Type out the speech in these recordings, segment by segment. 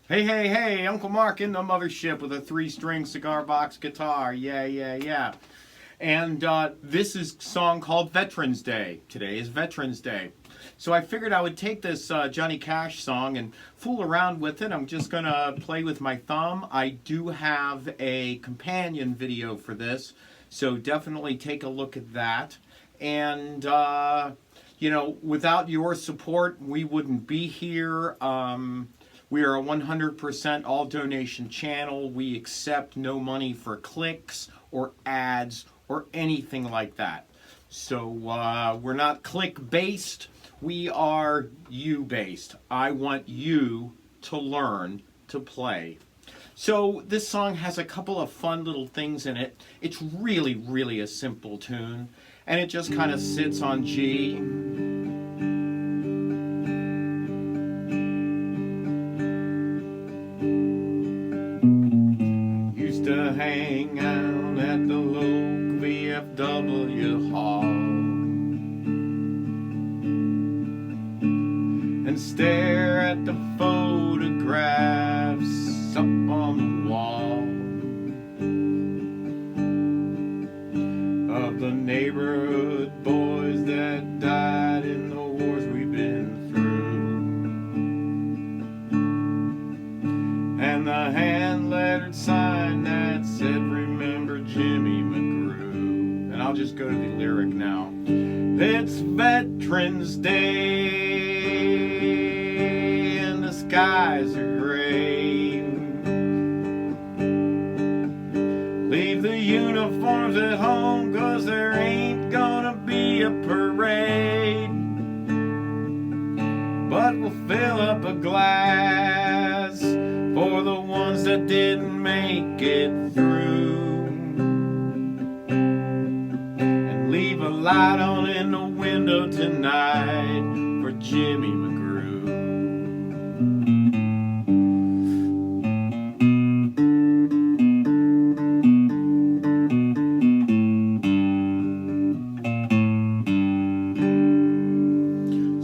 Hey, hey, hey, Uncle Mark in the mothership with a 3-string cigar box guitar. Yeah, yeah, yeah. And this is a song called Veterans Day. Today is Veterans Day. So I figured I would take this Johnny Cash song and fool around with it. I'm just going to play with my thumb. I do have a companion video for this, so definitely take a look at that. And, without your support, we wouldn't be here. We are a 100% all donation channel. We accept no money for clicks or ads or anything like that. So we're not click based. We are you based. I want you to learn to play. So this song has a couple of fun little things in it. It's really, really a simple tune. And it just kind of sits on G. To hang out at the local VFW hall and stare at the photographs up on the wall of the neighborhood boys that died in the wars we've been through, and the hand-lettered sign that said, "Remember Jimmy McGrew." And I'll just go to the lyric now. It's Veterans Day and the skies are gray. Leave the uniforms at home, 'cause there ain't gonna be a parade. But we'll fill up a glass for the ones that didn't make it through, and leave a light on in the window tonight for Jimmy McGrew.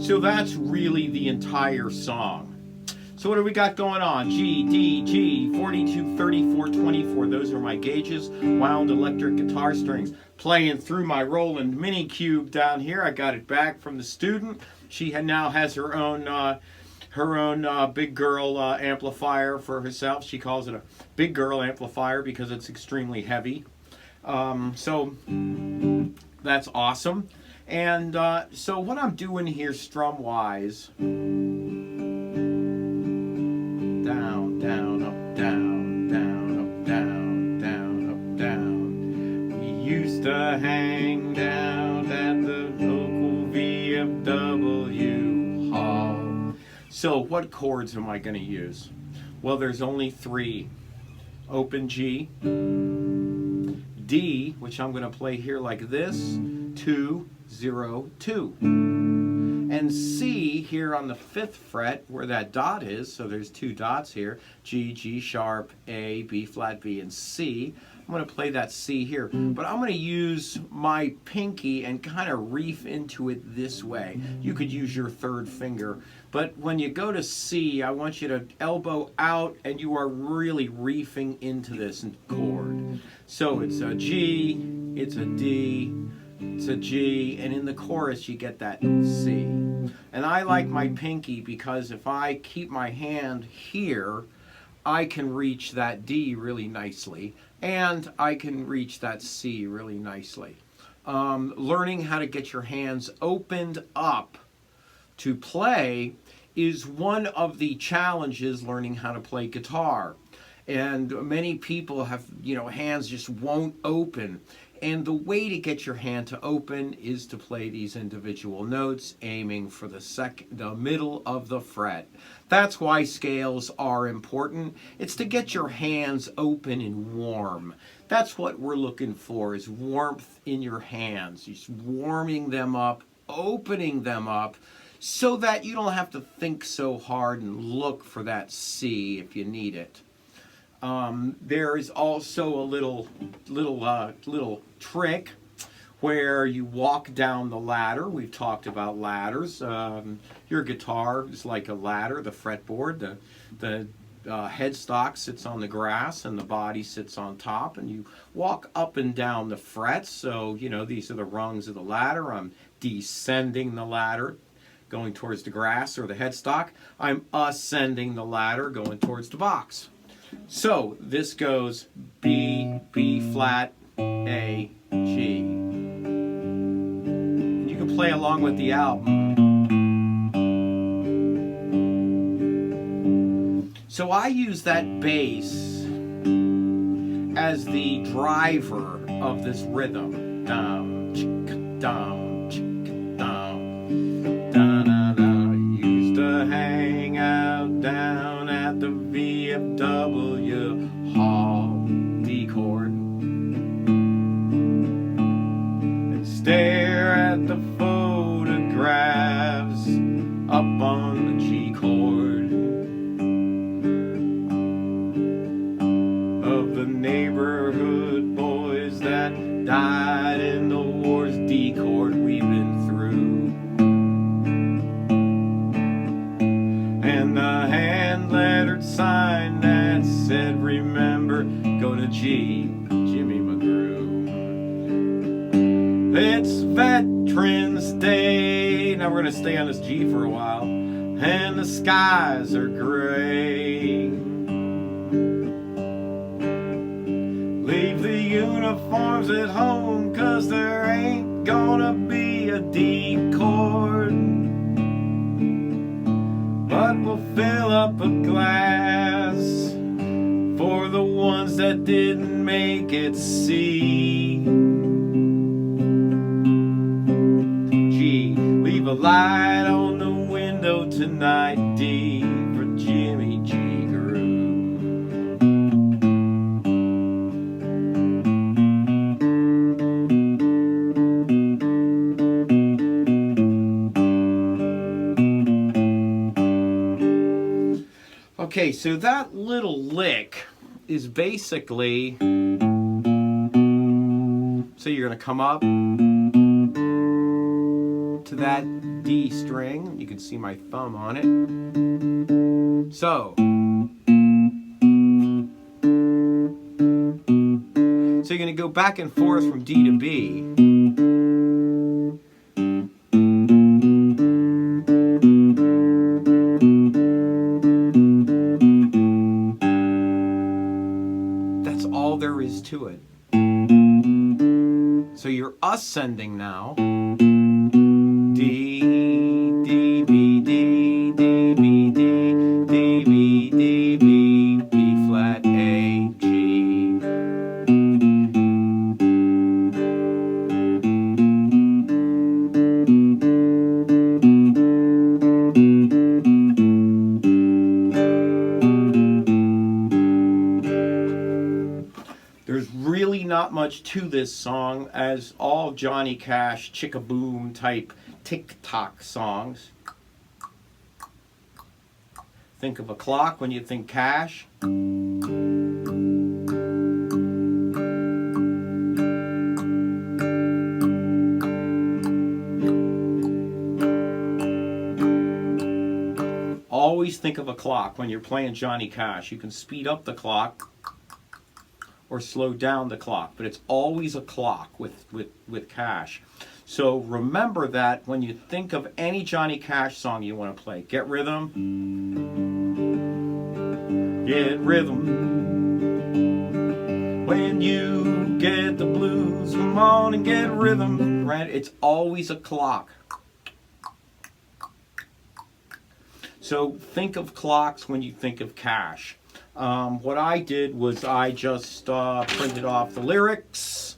So that's really the entire song. So what do we got going on? G, D, G, 42, 34, 24. Those are my gauges. Wound electric guitar strings. Playing through my Roland Mini Cube down here. I got it back from the student. She now has her own big girl amplifier for herself. She calls it a big girl amplifier because it's extremely heavy. So that's awesome. And so what I'm doing here strum-wise, down, down, up, down, down, up, down, down, up, down. We used to hang down at the local VFW hall. So what chords am I going to use? Well, there's only 3. Open G, D, which I'm going to play here like this, 2, 0, 2. And C here on the 5th fret where that dot is, so there's 2 dots here, G, G sharp, A, B flat, B, and C. I'm going to play that C here, but I'm going to use my pinky and kind of reef into it this way. You could use your 3rd finger, but when you go to C, I want you to elbow out and you are really reefing into this chord. So it's a G, it's a D, it's a G, and in the chorus you get that C. And I like my pinky because if I keep my hand here, I can reach that D really nicely, and I can reach that C really nicely. Learning how to get your hands opened up to play is one of the challenges learning how to play guitar. And many people have, hands just won't open. And the way to get your hand to open is to play these individual notes, aiming for the middle of the fret. That's why scales are important. It's to get your hands open and warm. That's what we're looking for, is warmth in your hands. Just warming them up, opening them up, so that you don't have to think so hard and look for that C if you need it. There is also a little trick where you walk down the ladder. We've talked about ladders. Your guitar is like a ladder, the fretboard. The headstock sits on the grass and the body sits on top, and you walk up and down the frets. So, you know, these are the rungs of the ladder. I'm descending the ladder, going towards the grass or the headstock. I'm ascending the ladder, going towards the box. So this goes B, B flat, A, G. You can play along with the album. So I use that bass as the driver of this rhythm. Dum, chick, dum, chick, dum, da da da. Used to hang out down at the VFW Hall, D chord, and stare at the photographs up on the G chord. Neighborhood boys that died in the wars, D chord we've been through, and the hand-lettered sign that said remember, go to G, Jimmy McGrew. It's Veterans Day. Now we're gonna stay on this G for a while, and the skies are gray. Leave the uniforms at home, 'cause there ain't gonna be a D chord. But we'll fill up a glass for the ones that didn't make it C. G, leave a light on the window tonight. D for Jimmy G. Okay, so that little lick is basically, so you're going to come up to that D string. You can see my thumb on it. So you're going to go back and forth from D to B. There is to it. So you're ascending now. D, D, B, D, D, B, D, D, B, D, B, B flat, A, G. There's really not much to this song, as all Johnny Cash chick-a-boom type tick-tock songs. Think of a clock when you think Cash. Always think of a clock when you're playing Johnny Cash. You can speed up the clock or slow down the clock, but it's always a clock with Cash. So remember that when you think of any Johnny Cash song you want to play. Get rhythm. Get rhythm. When you get the blues, come on and get rhythm. Right? It's always a clock. So think of clocks when you think of Cash. What I did was I just printed off the lyrics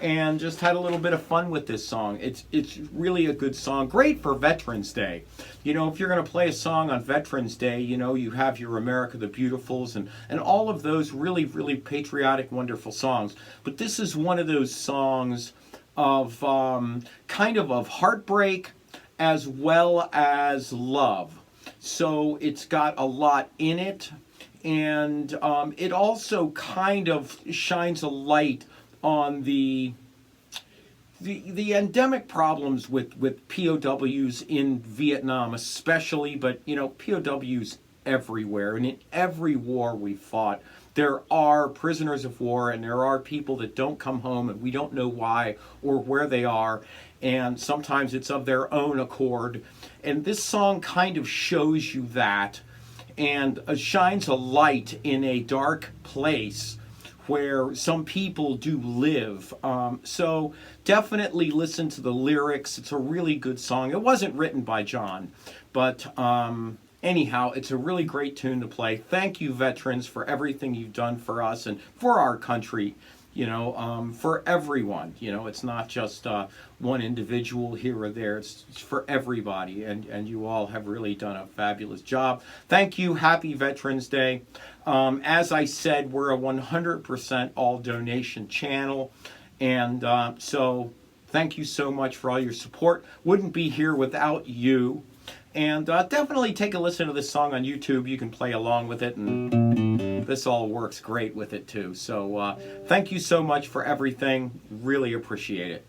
and just had a little bit of fun with this song. It's really a good song, great for Veterans Day. You know, if you're going to play a song on Veterans Day, you know, you have your America the Beautifuls and all of those really, really patriotic, wonderful songs. But this is one of those songs of kind of heartbreak as well as love. So it's got a lot in it. And it also kind of shines a light on the endemic problems with POWs in Vietnam especially, but you know, POWs everywhere, and in every war we fought, there are prisoners of war, and there are people that don't come home, and we don't know why or where they are, and sometimes it's of their own accord. And this song kind of shows you that, and shines a light in a dark place where some people do live. So definitely listen to the lyrics. It's a really good song. It wasn't written by John, but anyhow, it's a really great tune to play. Thank you, veterans, for everything you've done for us and for our country. You know, for everyone. You know, it's not just one individual here or there. It's for everybody, and you all have really done a fabulous job. Thank you. Happy Veterans Day. As I said, we're a 100% all donation channel, and so thank you so much for all your support. Wouldn't be here without you. And definitely take a listen to this song on YouTube. You can play along with it, and this all works great with it too. So thank you so much for everything. Really appreciate it.